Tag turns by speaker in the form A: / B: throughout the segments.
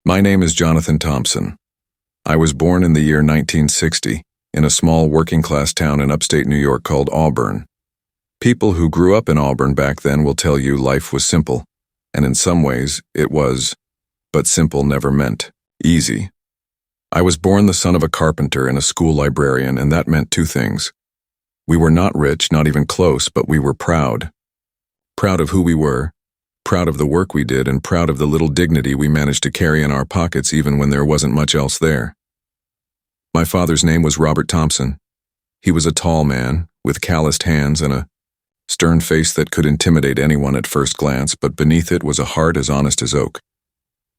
A: My name is Jonathan Thompson. I was born in the year 1960 in a small working-class town in upstate New York called Auburn. People who grew up in Auburn back then will tell you life was simple, and in some ways it was, but simple never meant easy. I was born the son of a carpenter and a school librarian, and that meant two things. We were not rich, not even close, but we were proud. Proud of who we were, proud of the work we did, and proud of the little dignity we managed to carry in our pockets even when there wasn't much else there. My father's name was Robert Thompson. He was a tall man, with calloused hands and a stern face that could intimidate anyone at first glance, but beneath it was a heart as honest as oak.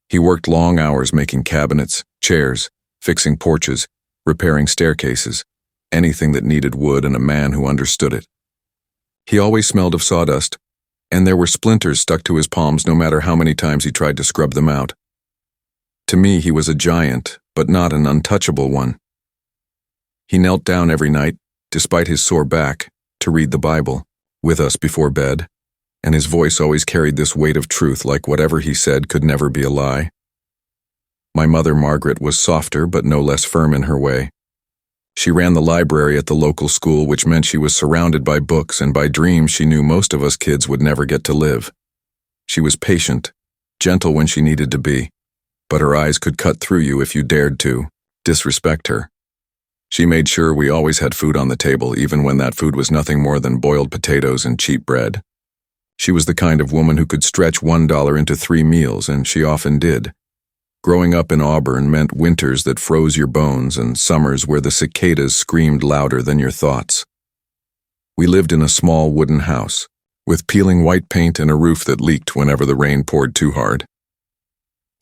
A: He worked long hours making cabinets, chairs, fixing porches, repairing staircases, anything that needed wood and a man who understood it. He always smelled of sawdust, and there were splinters stuck to his palms no matter how many times he tried to scrub them out. To me, he was a giant, but not an untouchable one. He knelt down every night, despite his sore back, to read the Bible, with us before bed, and his voice always carried this weight of truth, like whatever he said could never be a lie. My mother, Margaret, was softer but no less firm in her way. She ran the library at the local school, which meant she was surrounded by books and by dreams she knew most of us kids would never get to live. She was patient, gentle when she needed to be, but her eyes could cut through you if you dared to disrespect her. She made sure we always had food on the table, even when that food was nothing more than boiled potatoes and cheap bread. She was the kind of woman who could stretch $1 into 3 meals, and she often did. Growing up in Auburn meant winters that froze your bones and summers where the cicadas screamed louder than your thoughts. We lived in a small wooden house, with peeling white paint and a roof that leaked whenever the rain poured too hard.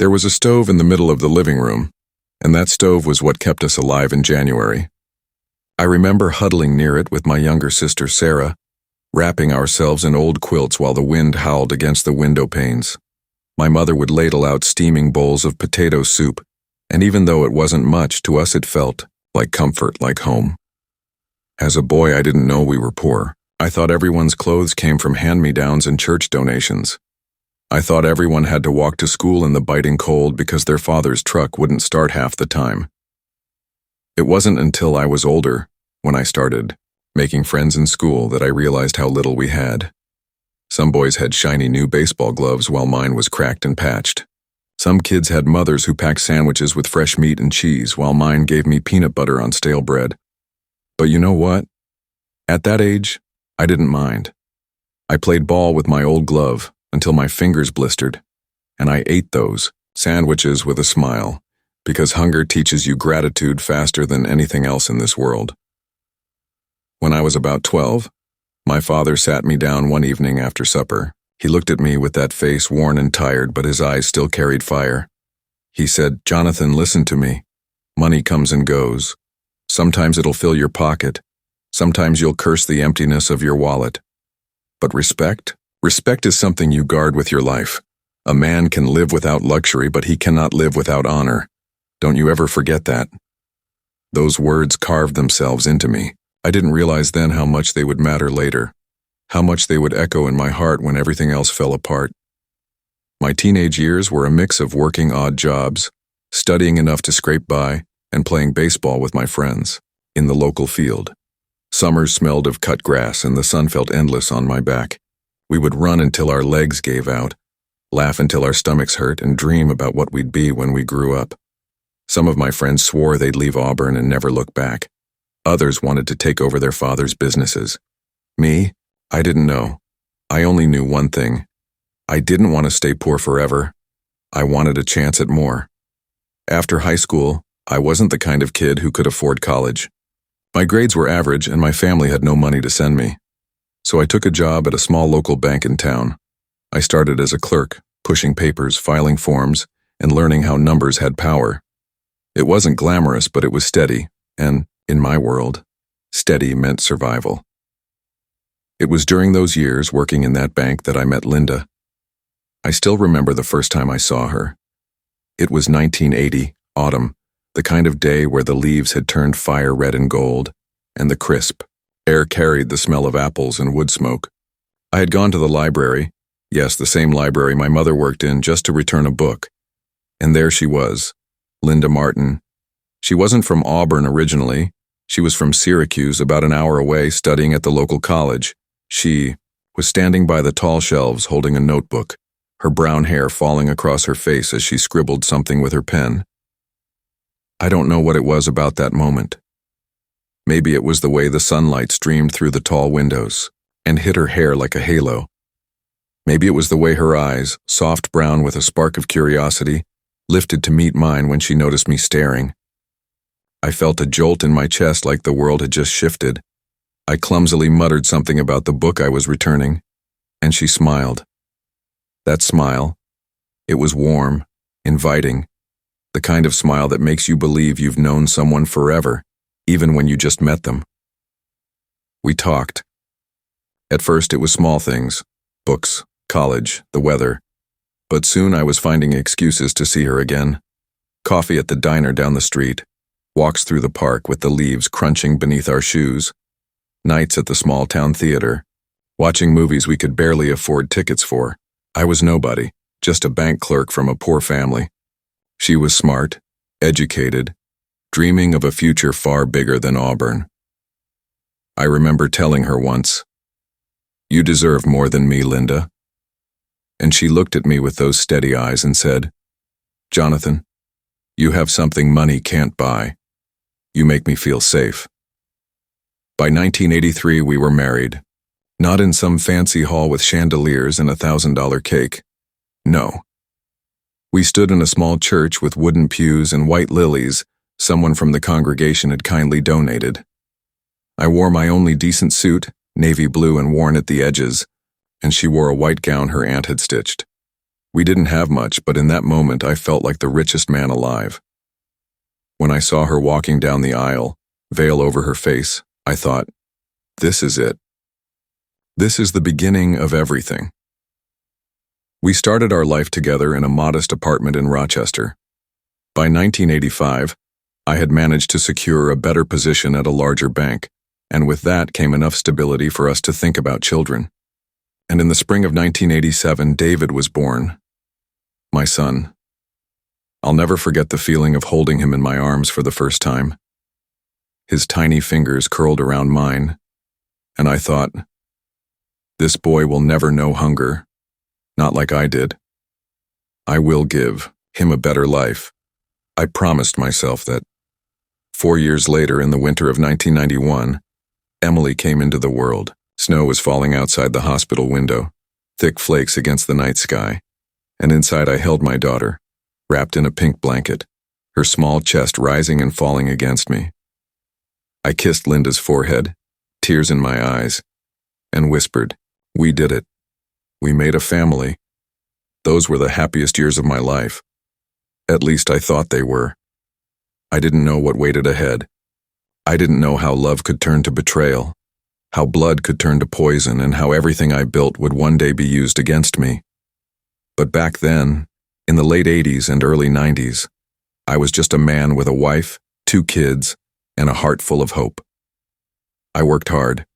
A: There was a stove in the middle of the living room, and that stove was what kept us alive in January. I remember huddling near it with my younger sister Sarah, wrapping ourselves in old quilts while the wind howled against the window panes. My mother would ladle out steaming bowls of potato soup, and even though it wasn't much, to us it felt like comfort, like home. As a boy, I didn't know we were poor. I thought everyone's clothes came from hand-me-downs and church donations. I thought everyone had to walk to school in the biting cold because their father's truck wouldn't start half the time. It wasn't until I was older, when I started making friends in school, that I realized how little we had. Some boys had shiny new baseball gloves while mine was cracked and patched. Some kids had mothers who packed sandwiches with fresh meat and cheese while mine gave me peanut butter on stale bread. But you know what? At that age, I didn't mind. I played ball with my old glove until my fingers blistered, and I ate those sandwiches with a smile, because hunger teaches you gratitude faster than anything else in this world. When I was about 12, my father sat me down one evening after supper. He looked at me with that face worn and tired, but his eyes still carried fire. He said, "Jonathan, listen to me. Money comes and goes. Sometimes it'll fill your pocket. Sometimes you'll curse the emptiness of your wallet. But respect is something you guard with your life. A man can live without luxury, but he cannot live without honor. Don't you ever forget that." Those words carved themselves into me. I didn't realize then how much they would matter later, how much they would echo in my heart when everything else fell apart. My teenage years were a mix of working odd jobs, studying enough to scrape by, and playing baseball with my friends in the local field. Summers smelled of cut grass and the sun felt endless on my back. We would run until our legs gave out, laugh until our stomachs hurt, and dream about what we'd be when we grew up. Some of my friends swore they'd leave Auburn and never look back. Others wanted to take over their father's businesses. Me, I didn't know. I only knew one thing. I didn't want to stay poor forever. I wanted a chance at more. After high school, I wasn't the kind of kid who could afford college. My grades were average and my family had no money to send me. So I took a job at a small local bank in town. I started as a clerk, pushing papers, filing forms, and learning how numbers had power. It wasn't glamorous, but it was steady, and in my world, steady meant survival. It was during those years working in that bank that I met Linda. I still remember the first time I saw her. It was 1980, autumn, the kind of day where the leaves had turned fire red and gold, and the crisp air carried the smell of apples and wood smoke. I had gone to the library, yes, the same library my mother worked in, just to return a book. And there she was, Linda Martin. She wasn't from Auburn originally. She was from Syracuse, about an hour away, studying at the local college. She was standing by the tall shelves holding a notebook, her brown hair falling across her face as she scribbled something with her pen. I don't know what it was about that moment. Maybe it was the way the sunlight streamed through the tall windows and hit her hair like a halo. Maybe it was the way her eyes, soft brown with a spark of curiosity, lifted to meet mine when she noticed me staring. I felt a jolt in my chest like the world had just shifted. I clumsily muttered something about the book I was returning, and she smiled. That smile, it was warm, inviting, the kind of smile that makes you believe you've known someone forever, even when you just met them. We talked. At first it was small things, books, college, the weather, but soon I was finding excuses to see her again. Coffee at the diner down the street, walks through the park with the leaves crunching beneath our shoes, nights at the small town theater, watching movies we could barely afford tickets for. I was nobody, just a bank clerk from a poor family. She was smart, educated, dreaming of a future far bigger than Auburn. I remember telling her once, "You deserve more than me, Linda." And she looked at me with those steady eyes and said, "Jonathan, you have something money can't buy. You make me feel safe." By 1983, we were married. Not in some fancy hall with chandeliers and a $1,000 cake. No. We stood in a small church with wooden pews and white lilies someone from the congregation had kindly donated. I wore my only decent suit, navy blue and worn at the edges, and she wore a white gown her aunt had stitched. We didn't have much, but in that moment I felt like the richest man alive. When I saw her walking down the aisle, veil over her face, I thought, this is it. This is the beginning of everything. We started our life together in a modest apartment in Rochester. By 1985, I had managed to secure a better position at a larger bank, and with that came enough stability for us to think about children. And in the spring of 1987, David was born. My son. I'll never forget the feeling of holding him in my arms for the first time. His tiny fingers curled around mine, and I thought, this boy will never know hunger, not like I did. I will give him a better life. I promised myself that. 4 years later, in the winter of 1991, Emily came into the world. Snow was falling outside the hospital window, thick flakes against the night sky, and inside I held my daughter, wrapped in a pink blanket, her small chest rising and falling against me. I kissed Linda's forehead, tears in my eyes, and whispered, "We did it. We made a family." Those were the happiest years of my life. At least I thought they were. I didn't know what waited ahead. I didn't know how love could turn to betrayal, how blood could turn to poison, and how everything I built would one day be used against me. But back then, in the late 80s and early 90s, I was just a man with a wife, 2 kids, and a heart full of hope. I worked hard.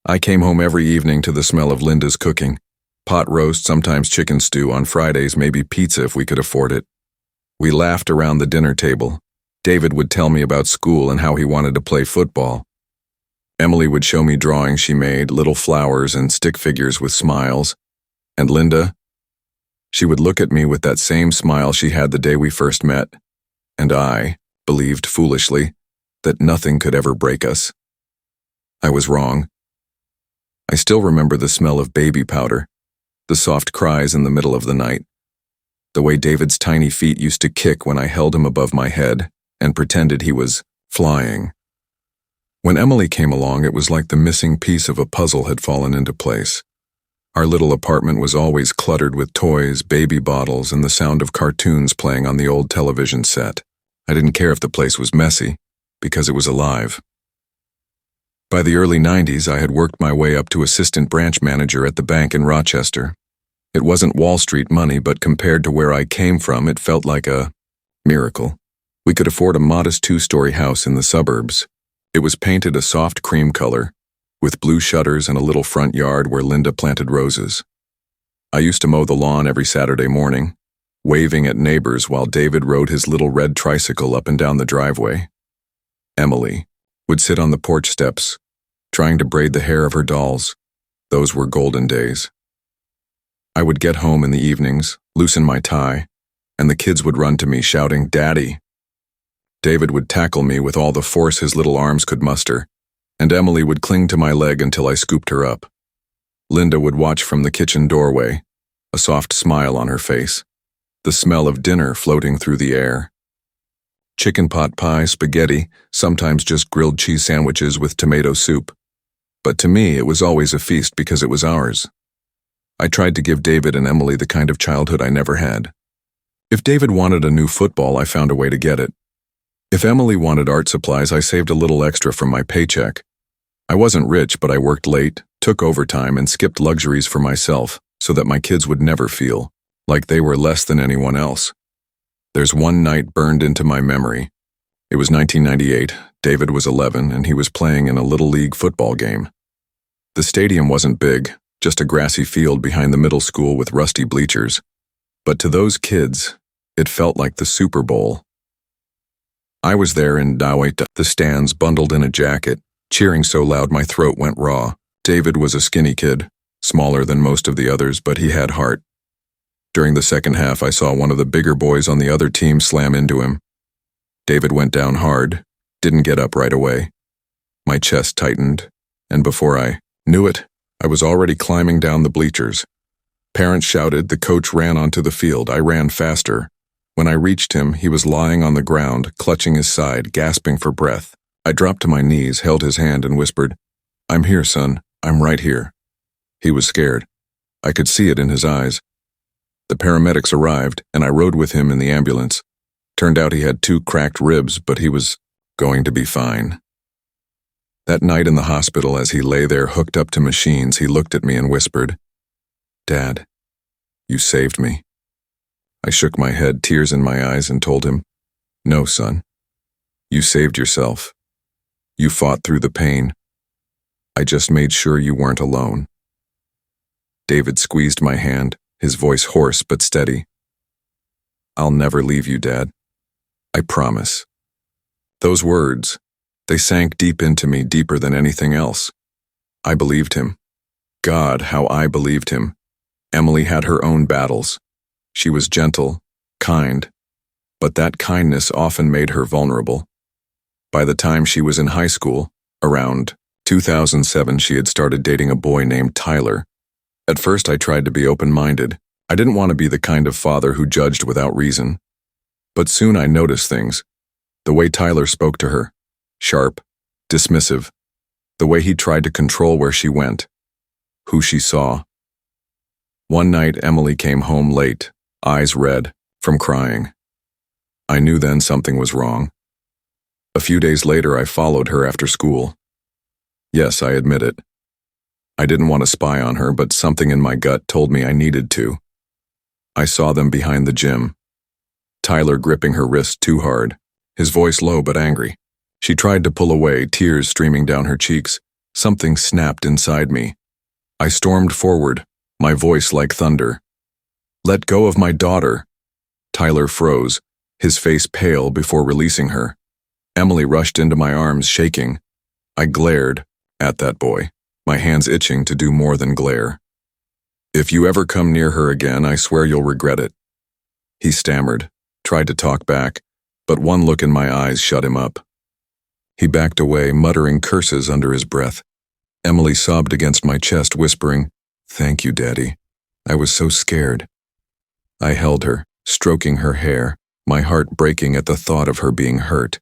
A: I came home every evening to the smell of Linda's cooking, pot roast, sometimes chicken stew, on Fridays maybe pizza if we could afford it. We laughed around the dinner table. David would tell me about school and how he wanted to play football. Emily would show me drawings she made, little flowers and stick figures with smiles. And Linda, she would look at me with that same smile she had the day we first met, and I believed foolishly that nothing could ever break us. I was wrong. I still remember the smell of baby powder, the soft cries in the middle of the night, the way David's tiny feet used to kick when I held him above my head and pretended he was flying. When Emily came along, it was like the missing piece of a puzzle had fallen into place. Our little apartment was always cluttered with toys, baby bottles, and the sound of cartoons playing on the old television set. I didn't care if the place was messy, because it was alive. By the early 90s, I had worked my way up to assistant branch manager at the bank in Rochester. It wasn't Wall Street money, but compared to where I came from, it felt like a miracle. We could afford a modest 2-story house in the suburbs. It was painted a soft cream color, with blue shutters and a little front yard where Linda planted roses. I used to mow the lawn every Saturday morning, waving at neighbors while David rode his little red tricycle up and down the driveway. Emily would sit on the porch steps, trying to braid the hair of her dolls. Those were golden days. I would get home in the evenings, loosen my tie, and the kids would run to me shouting, "Daddy." David would tackle me with all the force his little arms could muster, and Emily would cling to my leg until I scooped her up. Linda would watch from the kitchen doorway, a soft smile on her face, the smell of dinner floating through the air. Chicken pot pie, spaghetti, sometimes just grilled cheese sandwiches with tomato soup. But to me, it was always a feast because it was ours. I tried to give David and Emily the kind of childhood I never had. If David wanted a new football, I found a way to get it. If Emily wanted art supplies, I saved a little extra from my paycheck. I wasn't rich, but I worked late, took overtime, and skipped luxuries for myself so that my kids would never feel like they were less than anyone else. There's one night burned into my memory. It was 1998, David was 11, and he was playing in a Little League football game. The stadium wasn't big, just a grassy field behind the middle school with rusty bleachers. But to those kids, it felt like the Super Bowl. I was there in aita, the stands, bundled in a jacket, cheering so loud my throat went raw. David was a skinny kid, smaller than most of the others, but he had heart. During the second half, I saw one of the bigger boys on the other team slam into him. David went down hard, didn't get up right away. My chest tightened, and before I knew it, I was already climbing down the bleachers. Parents shouted, the coach ran onto the field. I ran faster. When I reached him, he was lying on the ground, clutching his side, gasping for breath. I dropped to my knees, held his hand, and whispered, "I'm here, son. I'm right here." He was scared. I could see it in his eyes. The paramedics arrived, and I rode with him in the ambulance. Turned out he had 2 cracked ribs, but he was going to be fine. That night in the hospital, as he lay there hooked up to machines, he looked at me and whispered, "Dad, you saved me." I shook my head, tears in my eyes, and told him, "No, son. You saved yourself. You fought through the pain. I just made sure you weren't alone." David squeezed my hand, his voice hoarse but steady. "I'll never leave you, Dad. I promise." Those words, they sank deep into me, deeper than anything else. I believed him. God, how I believed him. Emily had her own battles. She was gentle, kind, but that kindness often made her vulnerable. By the time she was in high school, around 2007, she had started dating a boy named Tyler. At first, I tried to be open-minded. I didn't want to be the kind of father who judged without reason. But soon I noticed things. The way Tyler spoke to her, sharp, dismissive. The way he tried to control where she went, who she saw. One night, Emily came home late, eyes red, from crying. I knew then something was wrong. A few days later, I followed her after school. Yes, I admit it. I didn't want to spy on her, but something in my gut told me I needed to. I saw them behind the gym. Tyler gripping her wrist too hard, his voice low but angry. She tried to pull away, tears streaming down her cheeks. Something snapped inside me. I stormed forward, my voice like thunder. "Let go of my daughter." Tyler froze, his face pale before releasing her. Emily rushed into my arms, shaking. I glared at that boy, my hands itching to do more than glare. "If you ever come near her again, I swear you'll regret it." He stammered, tried to talk back, but one look in my eyes shut him up. He backed away, muttering curses under his breath. Emily sobbed against my chest, whispering, "Thank you, Daddy. I was so scared." I held her, stroking her hair, my heart breaking at the thought of her being hurt.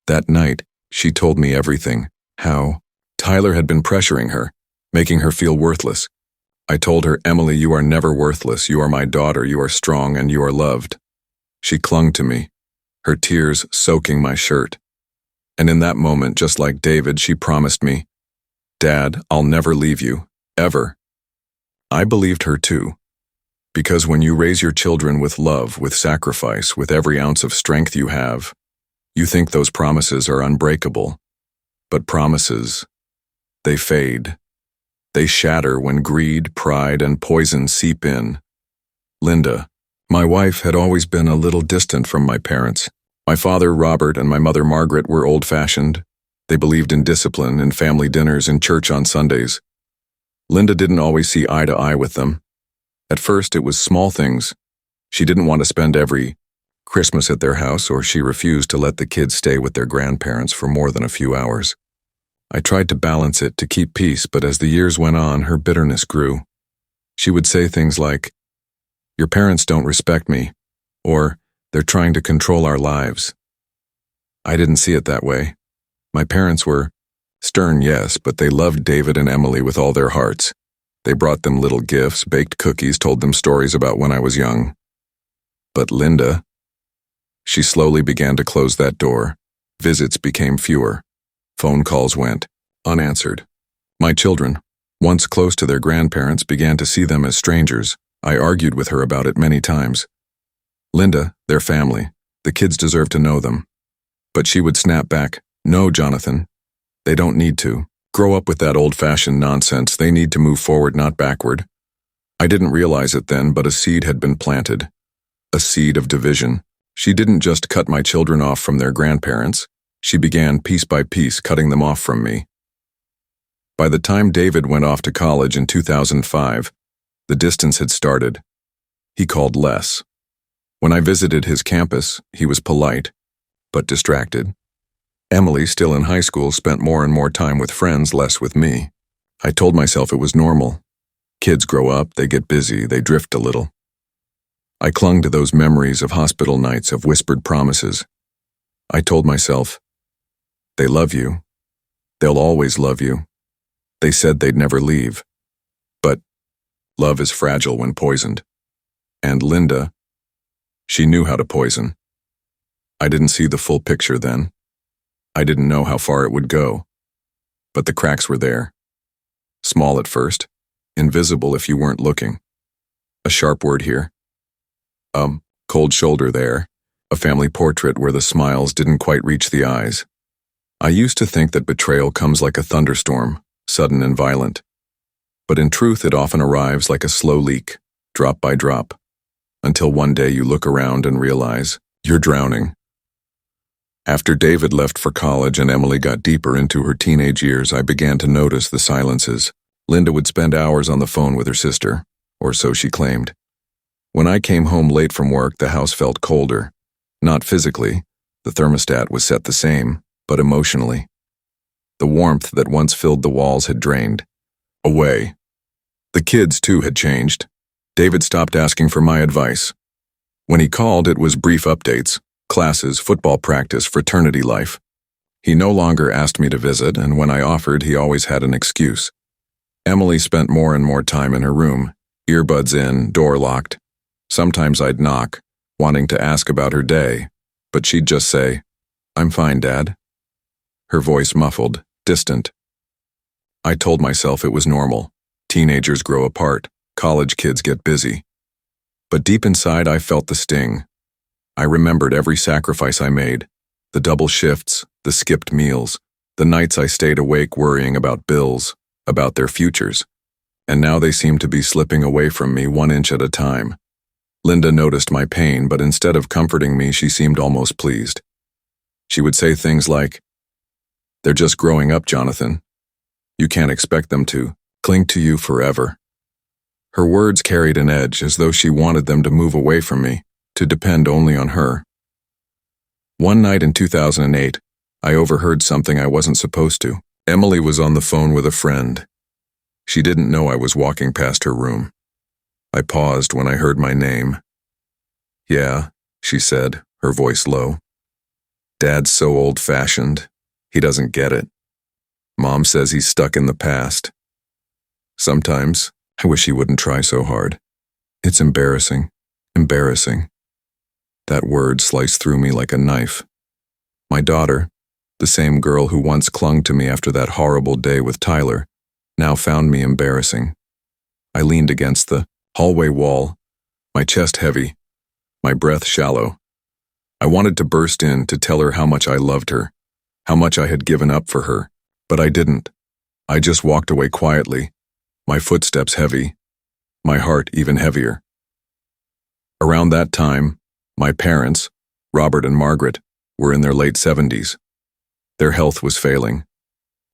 A: That night, she told me everything, how Tyler had been pressuring her, making her feel worthless. I told her, "Emily, you are never worthless. You are my daughter. You are strong and you are loved." She clung to me, her tears soaking my shirt. And in that moment, just like David, she promised me, "Dad, I'll never leave you, ever." I believed her too. Because when you raise your children with love, with sacrifice, with every ounce of strength you have, you think those promises are unbreakable. But promises, they fade. They shatter when greed, pride, and poison seep in. Linda, My wife had always been a little distant from my parents. My father, Robert, and my mother, Margaret, were old-fashioned. They believed in discipline and family dinners and church on Sundays. Linda didn't always see eye to eye with them. At first, it was small things. She didn't want to spend every Christmas at their house, or she refused to let the kids stay with their grandparents for more than a few hours. I tried to balance it to keep peace, but as the years went on, her bitterness grew. She would say things like, "Your parents don't respect me," or "They're trying to control our lives." I didn't see it that way. My parents were stern, yes, but they loved David and Emily with all their hearts. They brought them little gifts, baked cookies, told them stories about when I was young. But Linda, she slowly began to close that door. Visits became fewer. Phone calls went unanswered. My children, once close to their grandparents, began to see them as strangers. I argued with her about it many times. Linda, their family, the kids deserve to know them. But she would snap back, "No, Jonathan, they don't need to grow up with that old-fashioned nonsense. They need to move forward, not backward." I didn't realize it then, but a seed had been planted. A seed of division. She didn't just cut my children off from their grandparents. She began, piece by piece, cutting them off from me. By the time David went off to college in 2005, the distance had started. He called less. When I visited his campus, he was polite, but distracted. Emily, still in high school, spent more and more time with friends, less with me. I told myself it was normal. Kids grow up, they get busy, they drift a little. I clung to those memories of hospital nights, of whispered promises. I told myself, "They love you. They'll always love you. They said they'd never leave." But love is fragile when poisoned. And Linda, she knew how to poison. I didn't see the full picture then. I didn't know how far it would go. But the cracks were there. Small at first, invisible if you weren't looking. A sharp word here. Cold shoulder there. A family portrait where the smiles didn't quite reach the eyes. I used to think that betrayal comes like a thunderstorm, sudden and violent. But in truth, it often arrives like a slow leak, drop by drop, until one day you look around and realize you're drowning. After David left for college and Emily got deeper into her teenage years, I began to notice the silences. Linda would spend hours on the phone with her sister, or so she claimed. When I came home late from work, the house felt colder. Not physically, the thermostat was set the same, but emotionally. The warmth that once filled the walls had drained away. The kids, too, had changed. David stopped asking for my advice. When he called, it was brief updates, classes, football practice, fraternity life. He no longer asked me to visit, and when I offered, he always had an excuse. Emily spent more and more time in her room, earbuds in, door locked. Sometimes I'd knock, wanting to ask about her day, but she'd just say, "I'm fine, Dad." Her voice muffled, distant. I told myself it was normal. Teenagers grow apart. College kids get busy. But deep inside, I felt the sting. I remembered every sacrifice I made, the double shifts, the skipped meals, the nights I stayed awake worrying about bills, about their futures. And now they seemed to be slipping away from me 1 inch at a time. Linda noticed my pain, but instead of comforting me, she seemed almost pleased. She would say things like, "They're just growing up, Jonathan. You can't expect them to cling to you forever." Her words carried an edge, as though she wanted them to move away from me, to depend only on her. One night in 2008, I overheard something I wasn't supposed to. Emily was on the phone with a friend. She didn't know I was walking past her room. I paused when I heard my name. "Yeah," she said, her voice low. "Dad's so old-fashioned. He doesn't get it. Mom says he's stuck in the past. Sometimes I wish he wouldn't try so hard. It's embarrassing. Embarrassing." That word sliced through me like a knife. My daughter, the same girl who once clung to me after that horrible day with Tyler, now found me embarrassing. I leaned against the hallway wall, my chest heavy, my breath shallow. I wanted to burst in to tell her how much I loved her, how much I had given up for her, but I didn't. I just walked away quietly, my footsteps heavy, my heart even heavier. Around that time, my parents, Robert and Margaret, were in their late 70s. Their health was failing.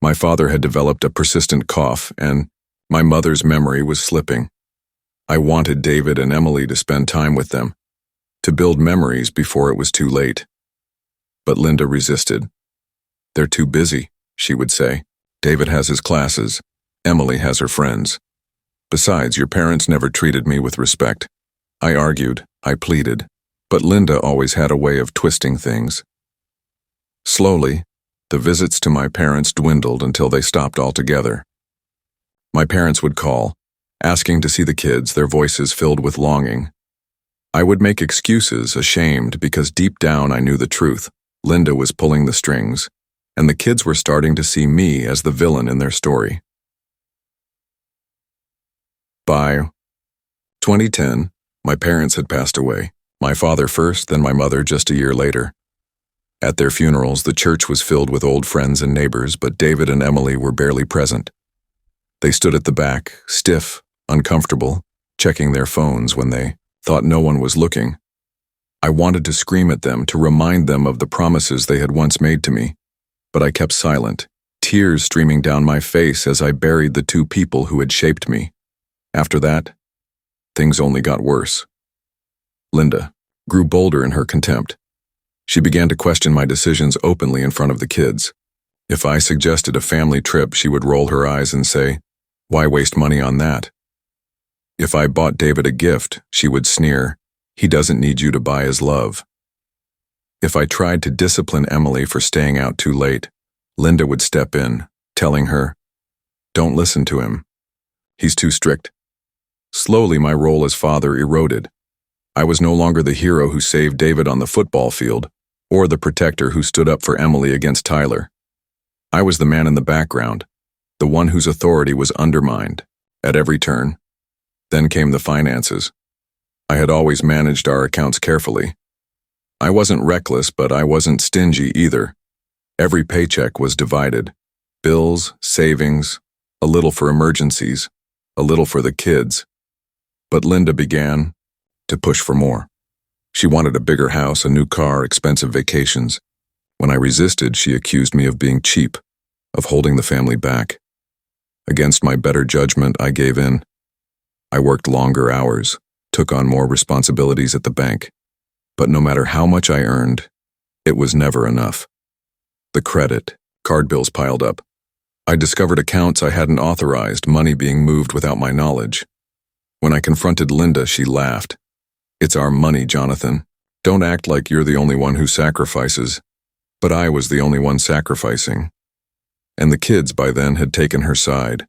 A: My father had developed a persistent cough, and my mother's memory was slipping. I wanted David and Emily to spend time with them, to build memories before it was too late. But Linda resisted. "They're too busy," she would say. "David has his classes. Emily has her friends. Besides, your parents never treated me with respect." I argued, I pleaded, but Linda always had a way of twisting things. Slowly, the visits to my parents dwindled until they stopped altogether. My parents would call, asking to see the kids, their voices filled with longing. I would make excuses, ashamed, because deep down I knew the truth. Linda was pulling the strings, and the kids were starting to see me as the villain in their story. By 2010, my parents had passed away. My father first, then my mother just a year later. At their funerals, the church was filled with old friends and neighbors, but David and Emily were barely present. They stood at the back, stiff, uncomfortable, checking their phones when they thought no one was looking. I wanted to scream at them, to remind them of the promises they had once made to me, but I kept silent, tears streaming down my face as I buried the two people who had shaped me. After that, things only got worse. Linda grew bolder in her contempt. She began to question my decisions openly in front of the kids. If I suggested a family trip, she would roll her eyes and say, "Why waste money on that?" If I bought David a gift, she would sneer, "He doesn't need you to buy his love." If I tried to discipline Emily for staying out too late, Linda would step in, telling her, "Don't listen to him. He's too strict." Slowly, my role as father eroded. I was no longer the hero who saved David on the football field, or the protector who stood up for Emily against Tyler. I was the man in the background, the one whose authority was undermined at every turn. Then came the finances. I had always managed our accounts carefully. I wasn't reckless, but I wasn't stingy either. Every paycheck was divided. Bills, savings, a little for emergencies, a little for the kids. But Linda began to push for more. She wanted a bigger house, a new car, expensive vacations. When I resisted, she accused me of being cheap, of holding the family back. Against my better judgment, I gave in. I worked longer hours, took on more responsibilities at the bank. But no matter how much I earned, it was never enough. The card bills piled up. I discovered accounts I hadn't authorized, money being moved without my knowledge. When I confronted Linda, she laughed. "It's our money, Jonathan. Don't act like you're the only one who sacrifices." But I was the only one sacrificing. And the kids by then had taken her side.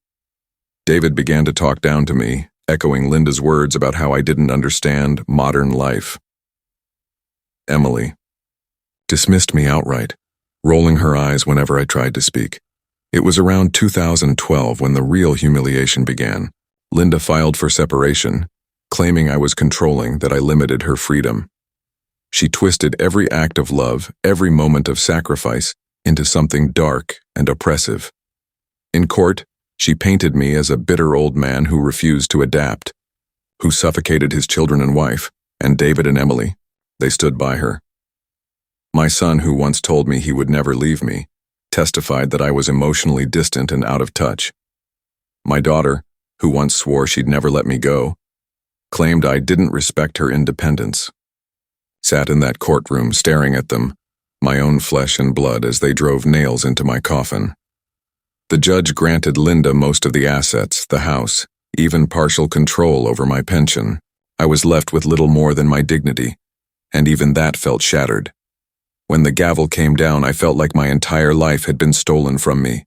A: David began to talk down to me, echoing Linda's words about how I didn't understand modern life. Emily dismissed me outright, rolling her eyes whenever I tried to speak. It was around 2012 when the real humiliation began. Linda filed for separation, claiming I was controlling, that I limited her freedom. She twisted every act of love, every moment of sacrifice, into something dark and oppressive. In court, she painted me as a bitter old man who refused to adapt, who suffocated his children and wife, and David and Emily. They stood by her. My son, who once told me he would never leave me, testified that I was emotionally distant and out of touch. My daughter, who once swore she'd never let me go, claimed I didn't respect her independence. Sat in that courtroom staring at them, my own flesh and blood, as they drove nails into my coffin. The judge granted Linda most of the assets, the house, even partial control over my pension. I was left with little more than my dignity, and even that felt shattered. When the gavel came down, I felt like my entire life had been stolen from me.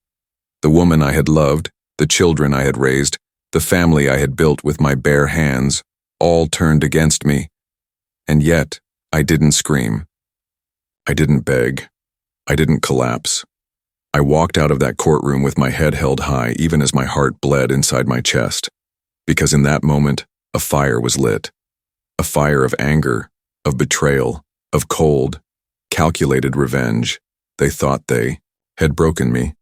A: The woman I had loved, the children I had raised, the family I had built with my bare hands, all turned against me. And yet, I didn't scream. I didn't beg. I didn't collapse. I walked out of that courtroom with my head held high, even as my heart bled inside my chest. Because in that moment, a fire was lit. A fire of anger, of betrayal, of cold, calculated revenge. They thought they had broken me.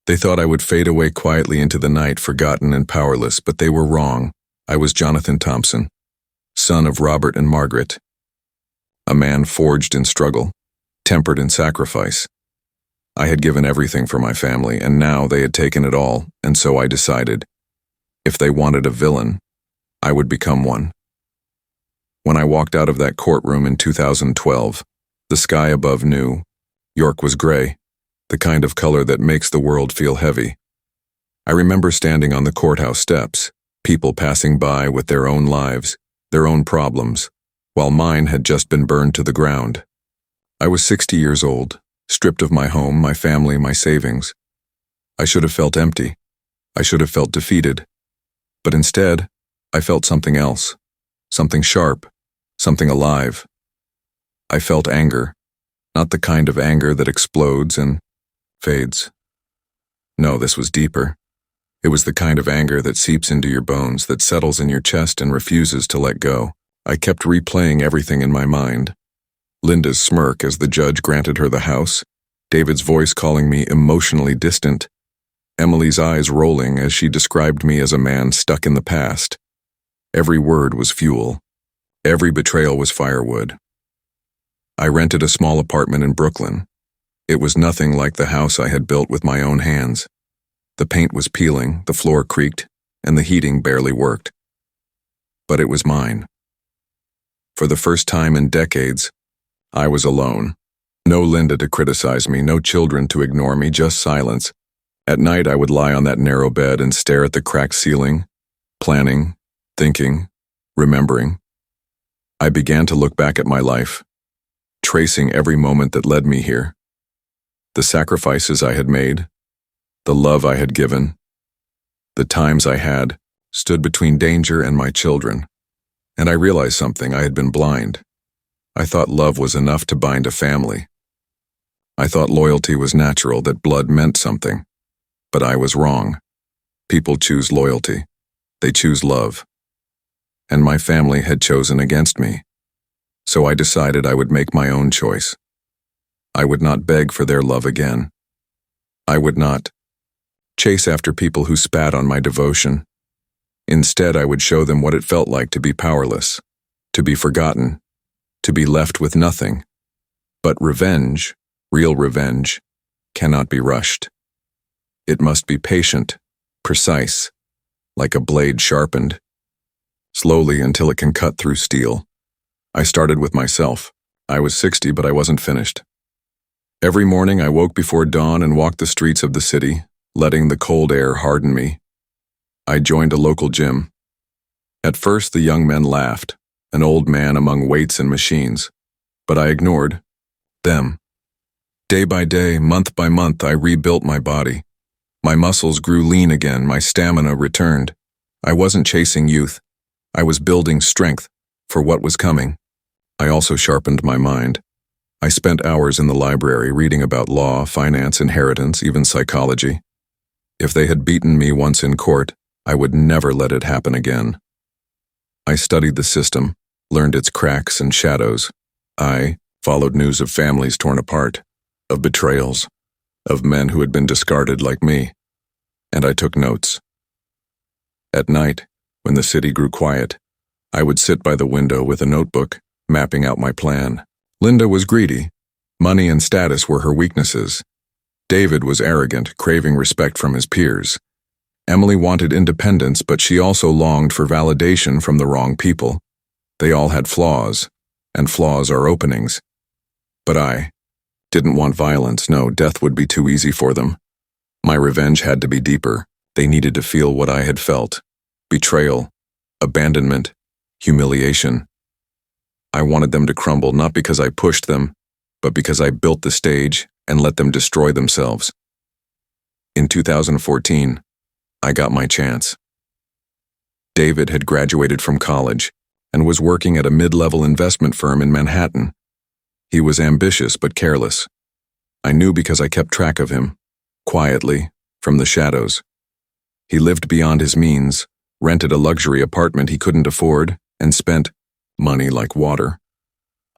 A: They thought I would fade away quietly into the night, forgotten and powerless, but they were wrong. I was Jonathan Thompson, son of Robert and Margaret. A man forged in struggle, tempered in sacrifice. I had given everything for my family, and now they had taken it all, and so I decided, if they wanted a villain, I would become one. When I walked out of that courtroom in 2012, the sky above New York was gray, the kind of color that makes the world feel heavy. I remember standing on the courthouse steps, people passing by with their own lives, their own problems, while mine had just been burned to the ground. I was 60 years old, stripped of my home, my family, my savings. I should have felt empty. I should have felt defeated. But instead, I felt something else, something sharp, something alive. I felt anger, not the kind of anger that explodes and fades. No, this was deeper. It was the kind of anger that seeps into your bones, that settles in your chest and refuses to let go. I kept replaying everything in my mind. Linda's smirk as the judge granted her the house, David's voice calling me emotionally distant, Emily's eyes rolling as she described me as a man stuck in the past. Every word was fuel. Every betrayal was firewood. I rented a small apartment in Brooklyn. It was nothing like the house I had built with my own hands. The paint was peeling, the floor creaked, and the heating barely worked. But it was mine. For the first time in decades, I was alone. No Linda to criticize me, no children to ignore me, just silence. At night I would lie on that narrow bed and stare at the cracked ceiling, planning, thinking, remembering. I began to look back at my life, tracing every moment that led me here. The sacrifices I had made, the love I had given, the times I had stood between danger and my children. And I realized something. I had been blind. I thought love was enough to bind a family. I thought loyalty was natural, that blood meant something. But I was wrong. People choose loyalty. They choose love. And my family had chosen against me. So I decided I would make my own choice. I would not beg for their love again. I would not chase after people who spat on my devotion. Instead, I would show them what it felt like to be powerless, to be forgotten, to be left with nothing. But revenge, real revenge, cannot be rushed. It must be patient, precise, like a blade sharpened, slowly until it can cut through steel. I started with myself. I was 60, but I wasn't finished. Every morning I woke before dawn and walked the streets of the city, letting the cold air harden me. I joined a local gym. At first the young men laughed, an old man among weights and machines, but I ignored them. Day by day, month by month, I rebuilt my body. My muscles grew lean again, my stamina returned. I wasn't chasing youth. I was building strength for what was coming. I also sharpened my mind. I spent hours in the library reading about law, finance, inheritance, even psychology. If they had beaten me once in court, I would never let it happen again. I studied the system, learned its cracks and shadows. I followed news of families torn apart, of betrayals, of men who had been discarded like me. And I took notes. At night, when the city grew quiet, I would sit by the window with a notebook, mapping out my plan. Linda was greedy. Money and status were her weaknesses. David was arrogant, craving respect from his peers. Emily wanted independence, but she also longed for validation from the wrong people. They all had flaws, and flaws are openings. But I didn't want violence. No, death would be too easy for them. My revenge had to be deeper. They needed to feel what I had felt. Betrayal, abandonment, humiliation. I wanted them to crumble, not because I pushed them, but because I built the stage and let them destroy themselves. In 2014, I got my chance. David had graduated from college and was working at a mid-level investment firm in Manhattan. He was ambitious but careless. I knew because I kept track of him, quietly, from the shadows. He lived beyond his means, rented a luxury apartment he couldn't afford, and spent money like water.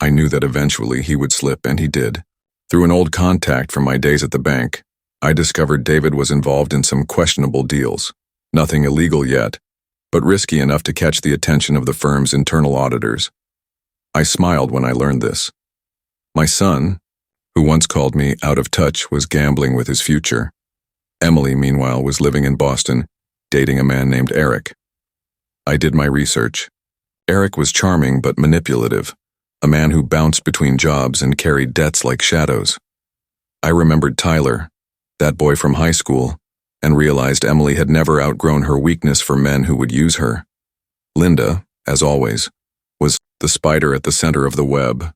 A: I knew that eventually he would slip, and he did. Through an old contact from my days at the bank, I discovered David was involved in some questionable deals. Nothing illegal yet, but risky enough to catch the attention of the firm's internal auditors. I smiled when I learned this. My son, who once called me out of touch, was gambling with his future. Emily, meanwhile, was living in Boston, dating a man named Eric. I did my research. Eric was charming but manipulative, a man who bounced between jobs and carried debts like shadows. I remembered Tyler, that boy from high school, and realized Emily had never outgrown her weakness for men who would use her. Linda, as always, was the spider at the center of the web.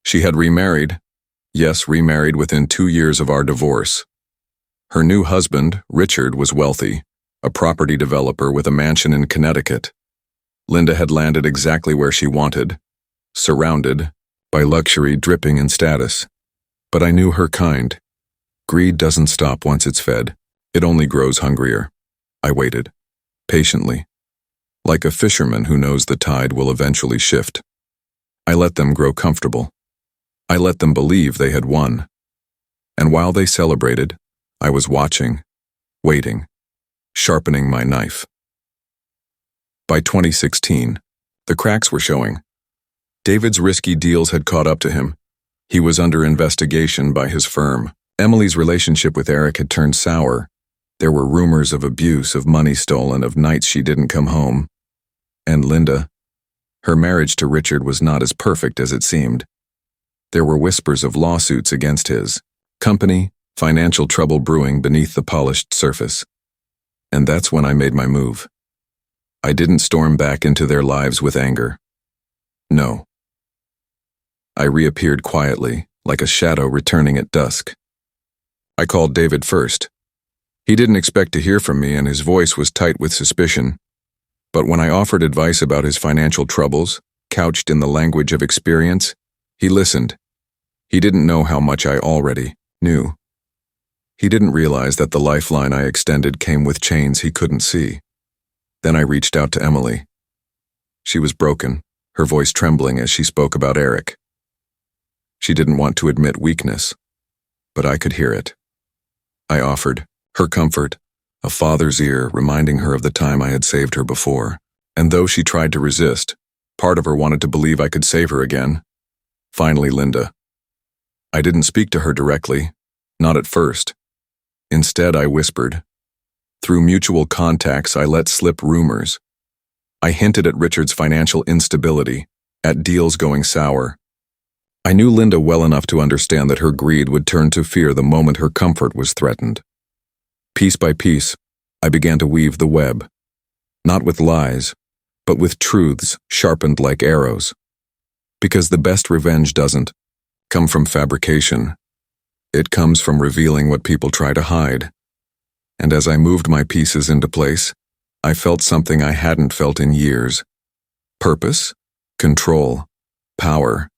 A: She had remarried, yes, remarried within 2 years of our divorce. Her new husband, Richard, was wealthy, a property developer with a mansion in Connecticut. Linda had landed exactly where she wanted, surrounded by luxury dripping in status. But I knew her kind. Greed doesn't stop once it's fed. It only grows hungrier. I waited, patiently, like a fisherman who knows the tide will eventually shift. I let them grow comfortable. I let them believe they had won. And while they celebrated, I was watching, waiting, sharpening my knife. By 2016, the cracks were showing. David's risky deals had caught up to him. He was under investigation by his firm. Emily's relationship with Eric had turned sour. There were rumors of abuse, of money stolen, of nights she didn't come home. And Linda, her marriage to Richard was not as perfect as it seemed. There were whispers of lawsuits against his company, financial trouble brewing beneath the polished surface. And that's when I made my move. I didn't storm back into their lives with anger. No. I reappeared quietly, like a shadow returning at dusk. I called David first. He didn't expect to hear from me, and his voice was tight with suspicion. But when I offered advice about his financial troubles, couched in the language of experience, he listened. He didn't know how much I already knew. He didn't realize that the lifeline I extended came with chains he couldn't see. Then I reached out to Emily. She was broken, her voice trembling as she spoke about Eric. She didn't want to admit weakness, but I could hear it. I offered her comfort, a father's ear reminding her of the time I had saved her before. And though she tried to resist, part of her wanted to believe I could save her again. Finally, Linda. I didn't speak to her directly, not at first. Instead, I whispered. Through mutual contacts, I let slip rumors. I hinted at Richard's financial instability, at deals going sour. I knew Linda well enough to understand that her greed would turn to fear the moment her comfort was threatened. Piece by piece, I began to weave the web, not with lies, but with truths sharpened like arrows. Because the best revenge doesn't come from fabrication. It comes from revealing what people try to hide. And as I moved my pieces into place, I felt something I hadn't felt in years. Purpose, control, power.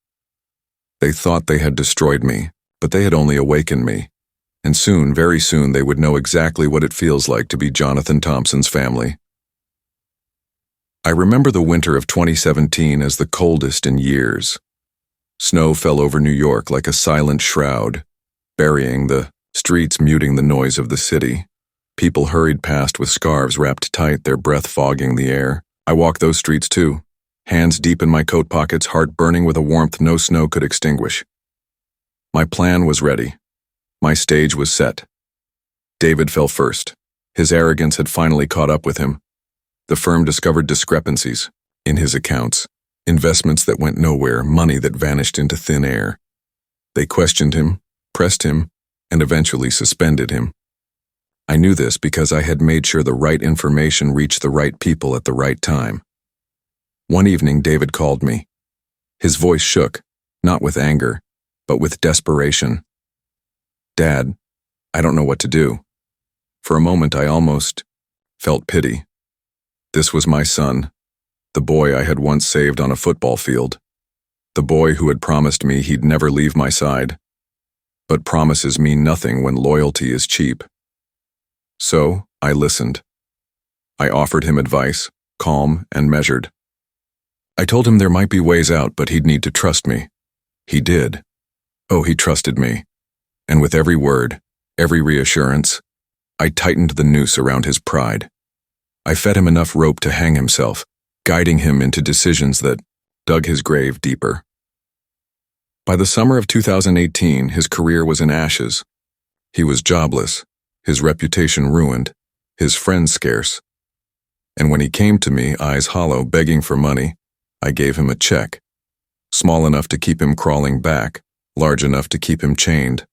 A: They thought they had destroyed me, but they had only awakened me. And soon, very soon, they would know exactly what it feels like to be Jonathan Thompson's family. I remember the winter of 2017 as the coldest in years. Snow fell over New York like a silent shroud, burying the streets, muting the noise of the city. People hurried past with scarves wrapped tight, their breath fogging the air. I walked those streets too, hands deep in my coat pockets, heart burning with a warmth no snow could extinguish. My plan was ready. My stage was set. David fell first. His arrogance had finally caught up with him. The firm discovered discrepancies in his accounts, investments that went nowhere, money that vanished into thin air. They questioned him, pressed him, and eventually suspended him. I knew this because I had made sure the right information reached the right people at the right time. One evening, David called me. His voice shook, not with anger, but with desperation. Dad, I don't know what to do. For a moment, I almost felt pity. This was my son, the boy I had once saved on a football field, the boy who had promised me he'd never leave my side. But promises mean nothing when loyalty is cheap. So, I listened. I offered him advice, calm and measured. I told him there might be ways out, but he'd need to trust me. He did. Oh, he trusted me. And with every word, every reassurance, I tightened the noose around his pride. I fed him enough rope to hang himself, guiding him into decisions that dug his grave deeper. By the summer of 2018, his career was in ashes. He was jobless, his reputation ruined, his friends scarce. And when he came to me, eyes hollow, begging for money, I gave him a check, small enough to keep him crawling back, large enough to keep him chained.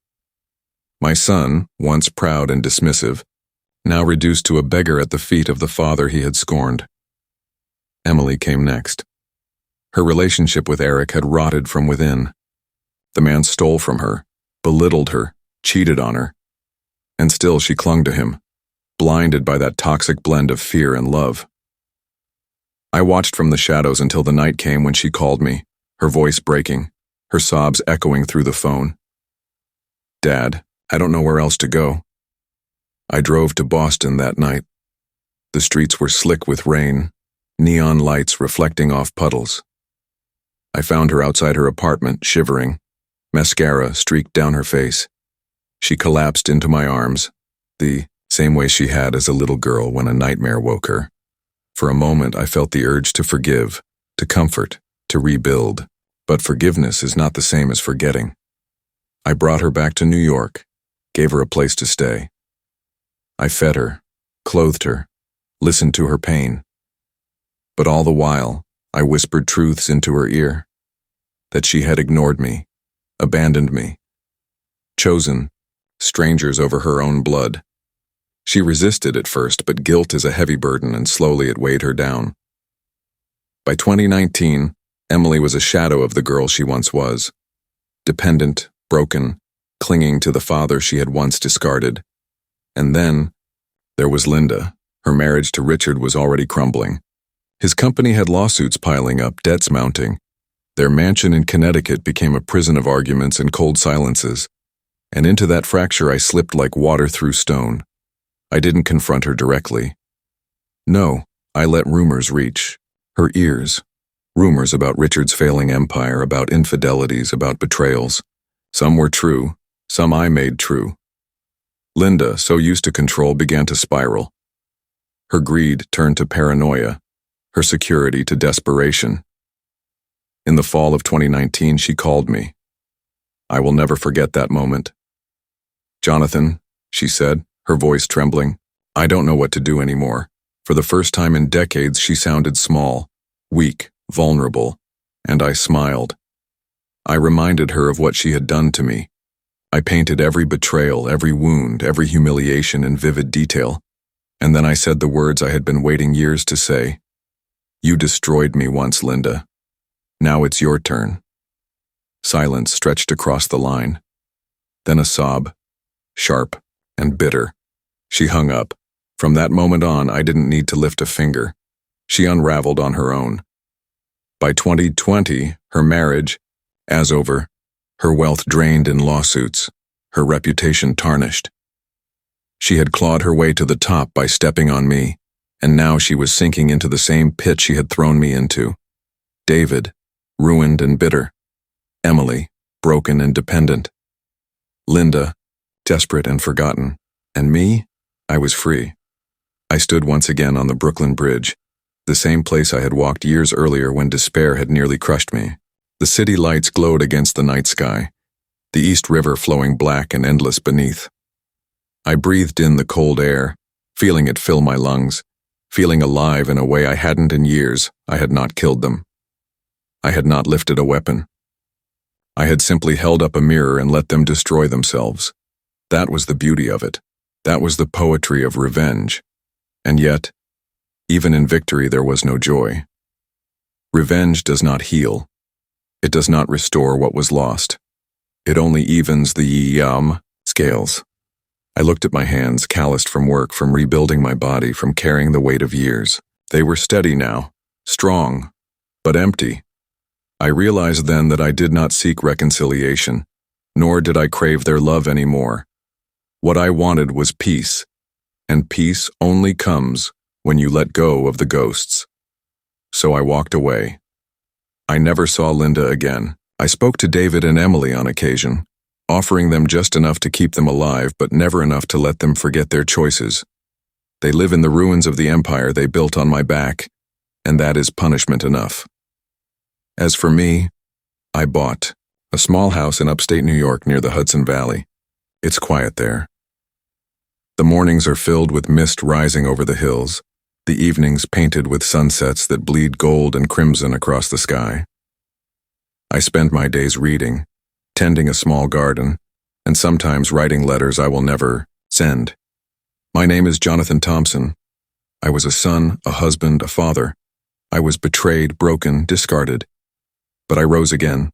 A: My son, once proud and dismissive, now reduced to a beggar at the feet of the father he had scorned. Emily came next. Her relationship with Eric had rotted from within. The man stole from her, belittled her, cheated on her. And still she clung to him, blinded by that toxic blend of fear and love. I watched from the shadows until the night came when she called me, her voice breaking, her sobs echoing through the phone. "Dad, I don't know where else to go." I drove to Boston that night. The streets were slick with rain, neon lights reflecting off puddles. I found her outside her apartment, shivering, mascara streaked down her face. She collapsed into my arms, the same way she had as a little girl when a nightmare woke her. For a moment I felt the urge to forgive, to comfort, to rebuild. But forgiveness is not the same as forgetting. I brought her back to New York, gave her a place to stay. I fed her, clothed her, listened to her pain. But all the while, I whispered truths into her ear. That she had ignored me, abandoned me, chosen strangers over her own blood. She resisted at first, but guilt is a heavy burden and slowly it weighed her down. By 2019, Emily was a shadow of the girl she once was. Dependent, broken, clinging to the father she had once discarded. And then, there was Linda. Her marriage to Richard was already crumbling. His company had lawsuits piling up, debts mounting. Their mansion in Connecticut became a prison of arguments and cold silences. And into that fracture I slipped like water through stone. I didn't confront her directly. No, I let rumors reach her ears. Rumors about Richard's failing empire, about infidelities, about betrayals. Some were true, some I made true. Linda, so used to control, began to spiral. Her greed turned to paranoia, her security to desperation. In the fall of 2019, she called me. I will never forget that moment. "Jonathan," she said, her voice trembling, "I don't know what to do anymore." For the first time in decades, she sounded small, weak, vulnerable, and I smiled. I reminded her of what she had done to me. I painted every betrayal, every wound, every humiliation in vivid detail. And then I said the words I had been waiting years to say. "You destroyed me once, Linda. Now it's your turn." Silence stretched across the line. Then a sob, sharp and bitter. She hung up. From that moment on, I didn't need to lift a finger. She unraveled on her own. By 2020, her marriage, as over, her wealth drained in lawsuits, her reputation tarnished. She had clawed her way to the top by stepping on me, and now she was sinking into the same pit she had thrown me into. David, ruined and bitter. Emily, broken and dependent. Linda, desperate and forgotten. And me, I was free. I stood once again on the Brooklyn Bridge, the same place I had walked years earlier when despair had nearly crushed me. The city lights glowed against the night sky, the East River flowing black and endless beneath. I breathed in the cold air, feeling it fill my lungs, feeling alive in a way I hadn't in years. I had not killed them. I had not lifted a weapon. I had simply held up a mirror and let them destroy themselves. That was the beauty of it. That was the poetry of revenge. And yet, even in victory there was no joy. Revenge does not heal. It does not restore what was lost. It only evens the scales. I looked at my hands, calloused from work, from rebuilding my body, from carrying the weight of years. They were steady now, strong, but empty. I realized then that I did not seek reconciliation, nor did I crave their love anymore. What I wanted was peace, and peace only comes when you let go of the ghosts. So I walked away. I never saw Linda again. I spoke to David and Emily on occasion, offering them just enough to keep them alive, but never enough to let them forget their choices. They live in the ruins of the empire they built on my back, and that is punishment enough. As for me, I bought a small house in upstate New York near the Hudson Valley. It's quiet there. The mornings are filled with mist rising over the hills, the evenings painted with sunsets that bleed gold and crimson across the sky. I spend my days reading, tending a small garden, and sometimes writing letters I will never send. My name is Jonathan Thompson. I was a son, a husband, a father. I was betrayed, broken, discarded. But I rose again,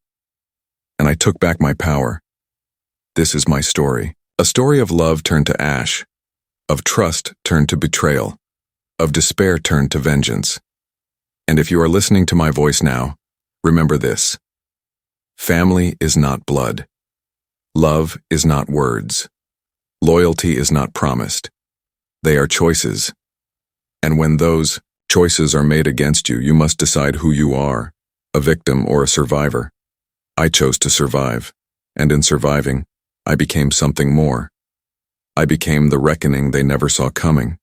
A: and I took back my power. This is my story. A story of love turned to ash, of trust turned to betrayal, of despair turned to vengeance. And if you are listening to my voice now, remember this. Family is not blood. Love is not words. Loyalty is not promised. They are choices. And when those choices are made against you, you must decide who you are, a victim or a survivor. I chose to survive, and in surviving, I became something more. I became the reckoning they never saw coming.